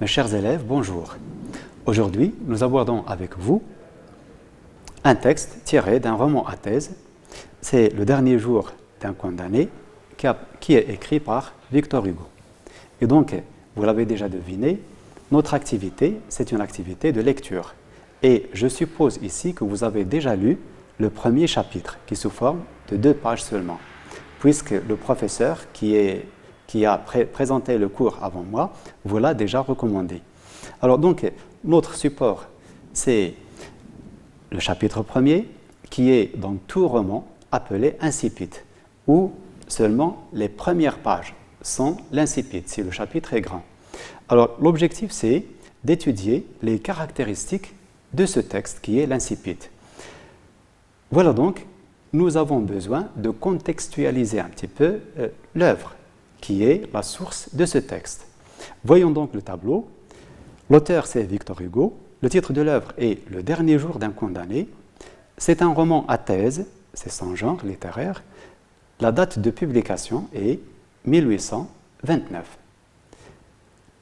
Mes chers élèves, bonjour. Aujourd'hui, nous abordons avec vous un texte tiré d'un roman à thèse. C'est Le dernier jour d'un condamné qui est écrit par Victor Hugo. Et donc, vous l'avez déjà deviné, notre activité, c'est une activité de lecture. Et je suppose ici que vous avez déjà lu le premier chapitre, qui sous forme de 2 pages seulement, puisque le professeur qui a présenté le cours avant moi vous l'a déjà recommandé. Alors donc, notre support, c'est le chapitre premier, qui est dans tout roman appelé incipit, où seulement les premières pages sont l'incipit, si le chapitre est grand. Alors l'objectif, c'est d'étudier les caractéristiques de ce texte qui est l'incipit. Voilà donc, nous avons besoin de contextualiser un petit peu l'œuvre qui est la source de ce texte. Voyons donc le tableau. L'auteur, c'est Victor Hugo. Le titre de l'œuvre est Le dernier jour d'un condamné. C'est un roman à thèse, c'est son genre littéraire. La date de publication est 1829.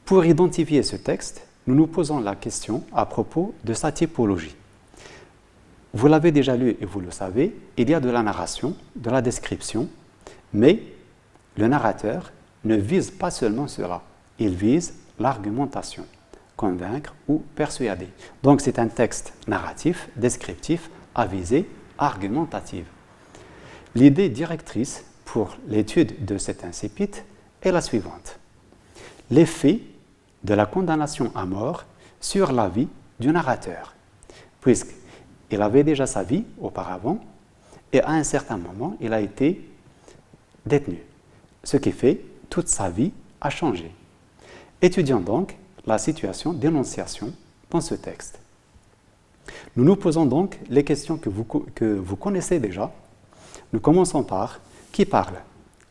Pour identifier ce texte, nous nous posons la question à propos de sa typologie. Vous l'avez déjà lu et vous le savez, il y a de la narration, de la description, mais le narrateur ne vise pas seulement cela, il vise l'argumentation, convaincre ou persuader. Donc c'est un texte narratif, descriptif, à visée argumentative. L'idée directrice pour l'étude de cet incipit est la suivante. L'effet de la condamnation à mort sur la vie du narrateur, puisqu'il avait déjà sa vie auparavant et à un certain moment, il a été détenu. Ce qui fait toute sa vie a changé. Étudions donc la situation d'énonciation dans ce texte. Nous nous posons donc les questions que vous connaissez déjà. Nous commençons par qui parle,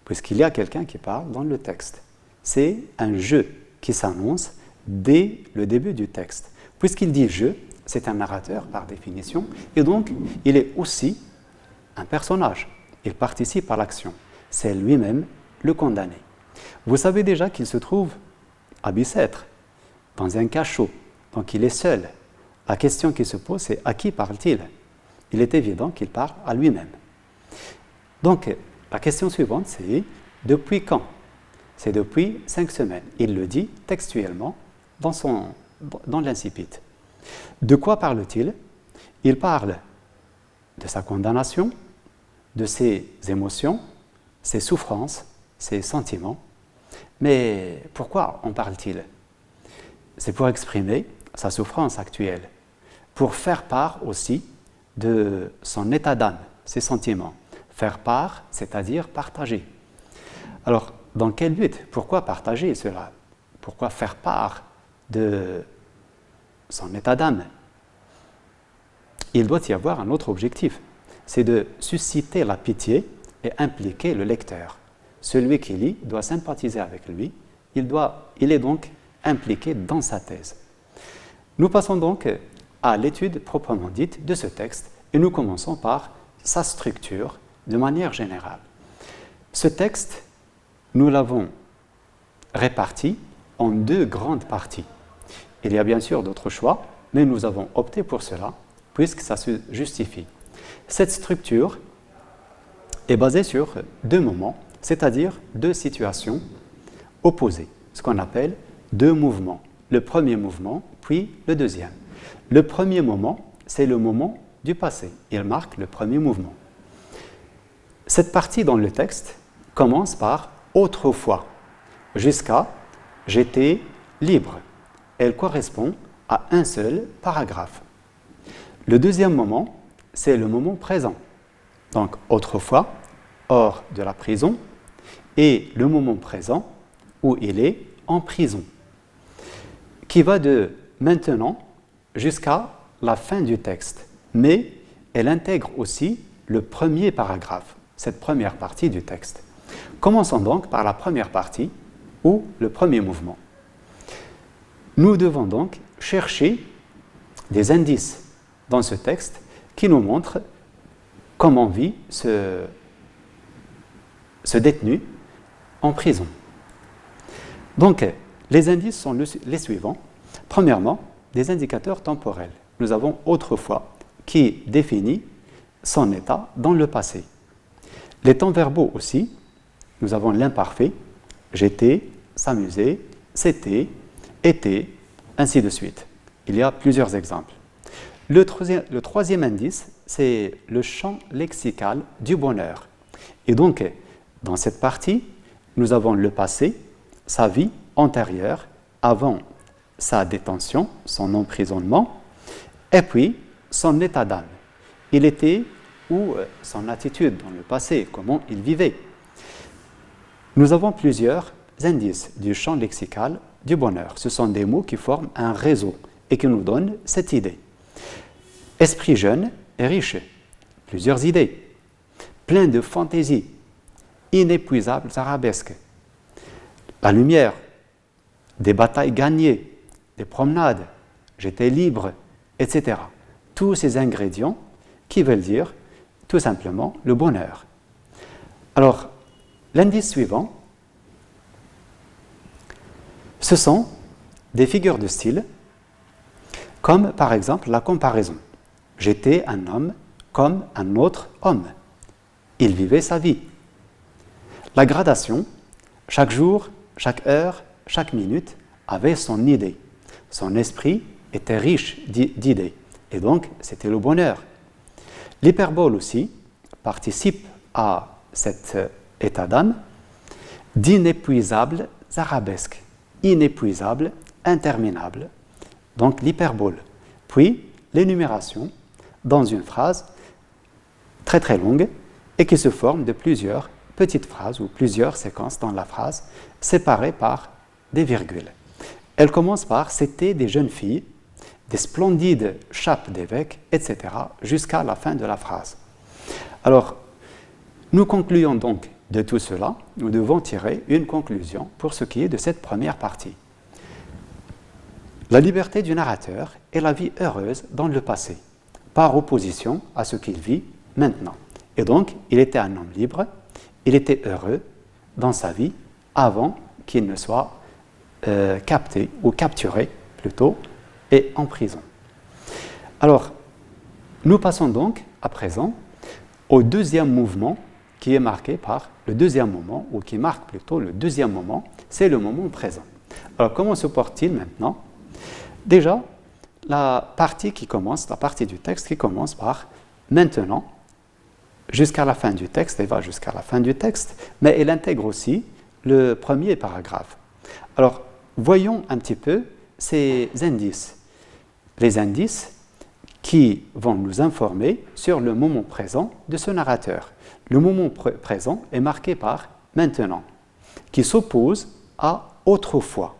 puisqu'il y a quelqu'un qui parle dans le texte. C'est un je qui s'annonce dès le début du texte. Puisqu'il dit je, c'est un narrateur par définition, et donc il est aussi un personnage. Il participe à l'action. C'est lui-même le condamné. Vous savez déjà qu'il se trouve à Bicêtre, dans un cachot, donc il est seul. La question qui se pose, c'est à qui parle-t-il? Il est évident qu'il parle à lui-même. Donc, la question suivante, c'est depuis quand? C'est depuis 5 semaines. Il le dit textuellement dans l'incipit. De quoi parle-t-il? Il parle de sa condamnation, de ses émotions, ses souffrances, ses sentiments. Mais pourquoi en parle-t-il? C'est pour exprimer sa souffrance actuelle, pour faire part aussi de son état d'âme, ses sentiments. Faire part, c'est-à-dire partager. Alors, dans quel but? Pourquoi partager cela? Pourquoi faire part de son état d'âme? Il doit y avoir un autre objectif, c'est de susciter la pitié et impliquer le lecteur. Celui qui lit doit sympathiser avec lui, il est donc impliqué dans sa thèse. Nous passons donc à l'étude proprement dite de ce texte et nous commençons par sa structure de manière générale. Ce texte, nous l'avons réparti en 2 grandes parties. Il y a bien sûr d'autres choix, mais nous avons opté pour cela puisque ça se justifie. Cette structure est basée sur 2 moments, c'est-à-dire 2 situations opposées, ce qu'on appelle 2 mouvements. Le premier mouvement, puis le deuxième. Le premier moment, c'est le moment du passé. Il marque le premier mouvement. Cette partie dans le texte commence par « autrefois » jusqu'à « j'étais libre ». Elle correspond à un seul paragraphe. Le deuxième moment, c'est le moment présent. Donc, autrefois, hors de la prison, et le moment présent où il est en prison, qui va de maintenant jusqu'à la fin du texte. Mais elle intègre aussi le premier paragraphe, cette première partie du texte. Commençons donc par la première partie, ou le premier mouvement. Nous devons donc chercher des indices dans ce texte qui nous montrent comment vit ce détenu en prison. Donc, Les indices sont les suivants. Premièrement, des indicateurs temporels. Nous avons autrefois qui définit son état dans le passé. Les temps verbaux aussi, nous avons l'imparfait, j'étais, s'amuser, c'était, était, ainsi de suite. Il y a plusieurs exemples. Le troisième indice, c'est le champ lexical du bonheur. Et donc, dans cette partie, nous avons le passé, sa vie antérieure, avant sa détention, son emprisonnement, et puis son état d'âme. Il était ou son attitude dans le passé, comment il vivait. Nous avons plusieurs indices du champ lexical du bonheur. Ce sont des mots qui forment un réseau et qui nous donnent cette idée. Esprit jeune et riche, plusieurs idées, plein de fantaisie, inépuisables arabesques, la lumière, des batailles gagnées, des promenades, j'étais libre, etc. Tous ces ingrédients qui veulent dire tout simplement le bonheur. Alors, l'indice suivant, ce sont des figures de style, comme par exemple la comparaison. J'étais un homme comme un autre homme. Il vivait sa vie. La gradation, chaque jour, chaque heure, chaque minute avait son idée. Son esprit était riche d'idées. Et donc, c'était le bonheur. L'hyperbole aussi participe à cet état d'âme d'inépuisables arabesques, inépuisables, interminables. Donc, l'hyperbole. Puis, l'énumération dans une phrase très très longue et qui se forme de plusieurs petites phrases ou plusieurs séquences dans la phrase séparées par des virgules. Elle commence par « c'était des jeunes filles », des splendides chapes d'évêques, etc., jusqu'à la fin de la phrase. Alors, nous concluons donc de tout cela, nous devons tirer une conclusion pour ce qui est de cette première partie. La liberté du narrateur est la vie heureuse dans le passé, par opposition à ce qu'il vit maintenant. Et donc, il était un homme libre, il était heureux dans sa vie avant qu'il ne soit capté ou capturé plutôt et en prison. Alors, nous passons donc à présent au deuxième mouvement qui est marqué par le deuxième moment, ou qui marque plutôt le deuxième moment, c'est le moment présent. Alors, comment se porte-t-il maintenant? Déjà, la partie du texte qui commence par « maintenant », jusqu'à la fin du texte, elle va jusqu'à la fin du texte, mais elle intègre aussi le premier paragraphe. Alors, voyons un petit peu ces indices. Les indices qui vont nous informer sur le moment présent de ce narrateur. Le moment présent est marqué par « maintenant », qui s'oppose à « autrefois ».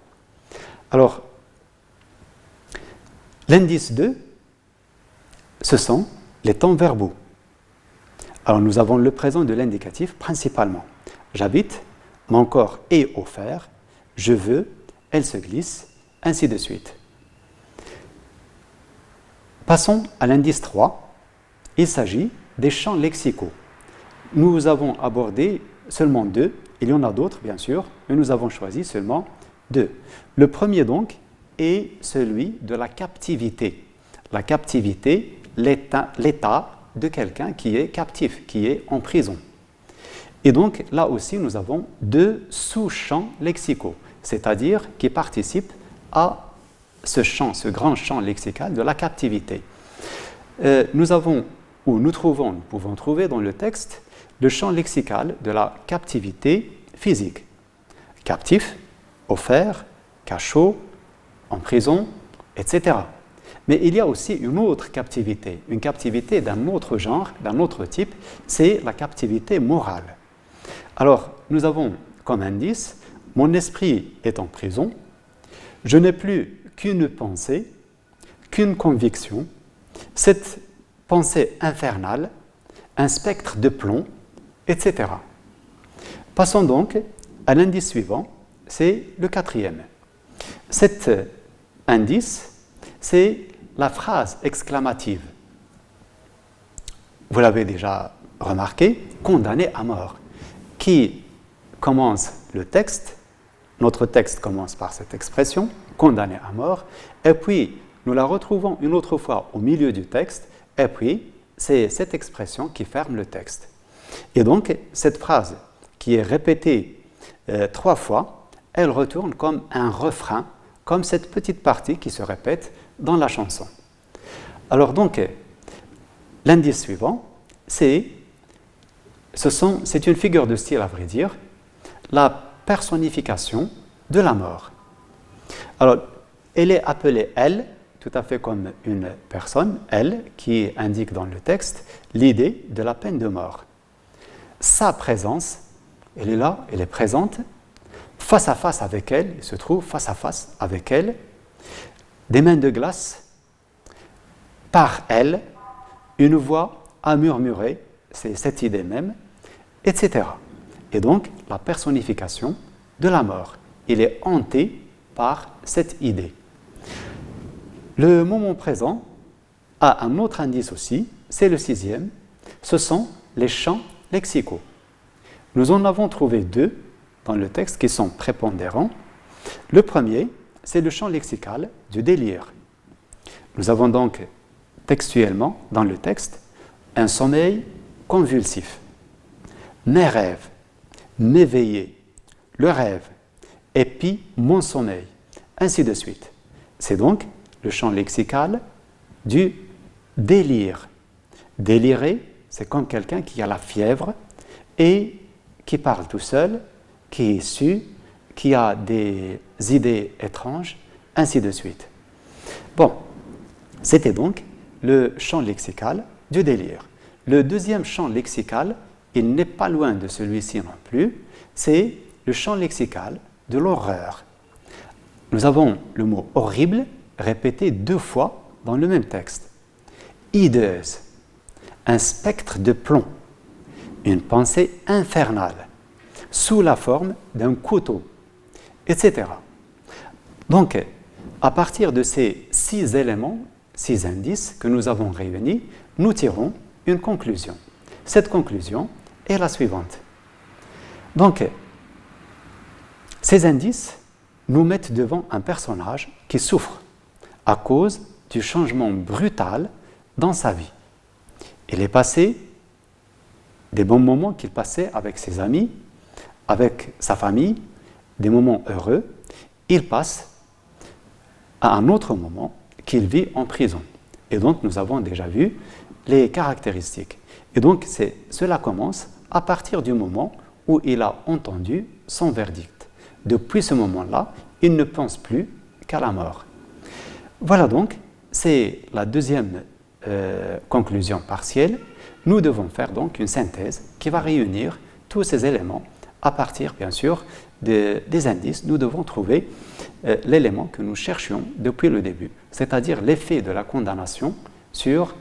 Alors, l'indice 2, ce sont les temps verbaux. Alors, nous avons le présent de l'indicatif principalement. J'habite, mon corps est offert, je veux, elle se glisse, ainsi de suite. Passons à l'indice 3. Il s'agit des champs lexicaux. Nous avons abordé seulement 2, il y en a d'autres bien sûr, mais nous avons choisi seulement 2. Le premier donc est celui de la captivité. La captivité, l'état de quelqu'un qui est captif, qui est en prison. Et donc là aussi nous avons 2 sous-champs lexicaux, c'est-à-dire qui participent à ce grand champ lexical de la captivité. Nous pouvons trouver dans le texte le champ lexical de la captivité physique. Captif, offert, cachot, en prison, etc. Mais il y a aussi une autre captivité, une captivité d'un autre genre, d'un autre type, c'est la captivité morale. Alors, nous avons comme indice, mon esprit est en prison, je n'ai plus qu'une pensée, qu'une conviction, cette pensée infernale, un spectre de plomb, etc. Passons donc à l'indice suivant, c'est le 4e. Cet indice, c'est la phrase exclamative. Vous l'avez déjà remarqué, condamné à mort, qui commence le texte notre texte commence par cette expression, condamné à mort, et puis nous la retrouvons une autre fois au milieu du texte, et puis c'est cette expression qui ferme le texte. Et donc, cette phrase qui est répétée 3 fois, elle retourne comme un refrain, comme cette petite partie qui se répète dans la chanson. Alors donc, l'indice suivant, c'est une figure de style, à vrai dire, la personnification de la mort. Alors, elle est appelée elle, tout à fait comme une personne, elle, qui indique dans le texte l'idée de la peine de mort. Sa présence, elle est là, elle est présente, face à face avec elle, il se trouve face à face avec elle, des mains de glace, par elle, une voix à murmurer, c'est cette idée même, etc. Et donc, la personnification de la mort, il est hanté par cette idée. Le moment présent a un autre indice aussi, c'est le 6e, ce sont les champs lexicaux. Nous en avons trouvé 2 dans le texte qui sont prépondérants. Le premier, c'est le champ lexical du délire. Nous avons donc textuellement dans le texte un sommeil convulsif, mes rêves, m'éveiller, le rêve, et puis mon sommeil, ainsi de suite. C'est donc le champ lexical du délire. Délirer, c'est comme quelqu'un qui a la fièvre et qui parle tout seul, qui est su, qui a des idées étranges, ainsi de suite. Bon, c'était donc le champ lexical du délire. Le deuxième champ lexical, il n'est pas loin de celui-ci non plus, c'est le champ lexical de l'horreur. Nous avons le mot horrible répété 2 fois dans le même texte. Hideuse, un spectre de plomb, une pensée infernale, sous la forme d'un couteau, etc. Donc, à partir de ces 6 éléments, 6 indices que nous avons réunis, nous tirons une conclusion. Cette conclusion est la suivante. Donc, ces indices nous mettent devant un personnage qui souffre à cause du changement brutal dans sa vie. Il est passé des bons moments qu'il passait avec ses amis, avec sa famille, des moments heureux. Il passe à un autre moment qu'il vit en prison. Et donc, nous avons déjà vu les caractéristiques. Et donc, cela commence à partir du moment où il a entendu son verdict. Depuis ce moment-là, il ne pense plus qu'à la mort. Voilà donc, c'est la deuxième conclusion partielle. Nous devons faire donc une synthèse qui va réunir tous ces éléments à partir, bien sûr, des indices. Nous devons trouver l'élément que nous cherchions depuis le début, c'est-à-dire l'effet de la condamnation sur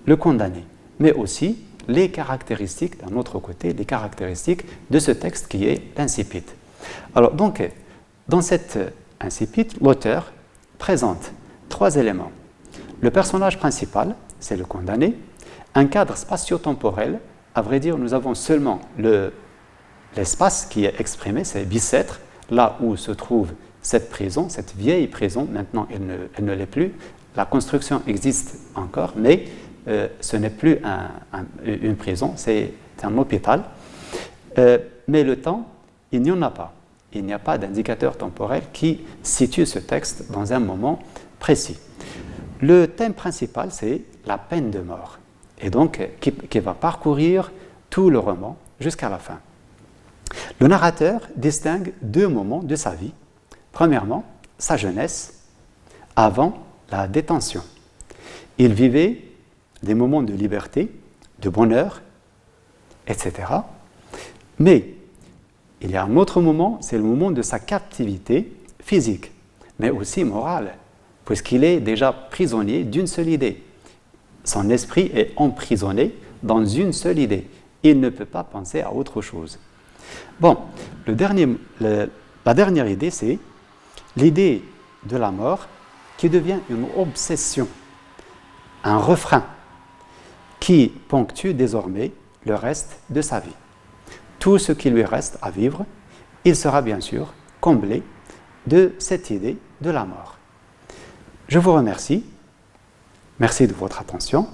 le condamné, mais aussi les caractéristiques, d'un autre côté, les caractéristiques de ce texte qui est l'incipit. Alors donc, dans cet incipit, l'auteur présente 3 éléments. Le personnage principal, c'est le condamné, un cadre spatio-temporel, à vrai dire, nous avons seulement l'espace qui est exprimé, c'est Bicêtre, là où se trouve cette prison, cette vieille prison, maintenant elle ne l'est plus, la construction existe encore, mais ce n'est plus une prison, c'est un hôpital. Mais le temps, il n'y en a pas. Il n'y a pas d'indicateur temporel qui situe ce texte dans un moment précis. Le thème principal, c'est la peine de mort, et donc qui va parcourir tout le roman jusqu'à la fin. Le narrateur distingue 2 moments de sa vie. Premièrement, sa jeunesse, avant la détention. Il vivait des moments de liberté, de bonheur, etc. Mais il y a un autre moment, c'est le moment de sa captivité physique, mais aussi morale, puisqu'il est déjà prisonnier d'une seule idée. Son esprit est emprisonné dans une seule idée. Il ne peut pas penser à autre chose. Bon, la dernière idée, c'est l'idée de la mort qui devient une obsession, un refrain qui ponctue désormais le reste de sa vie. Tout ce qui lui reste à vivre, il sera bien sûr comblé de cette idée de la mort. Je vous remercie. Merci de votre attention.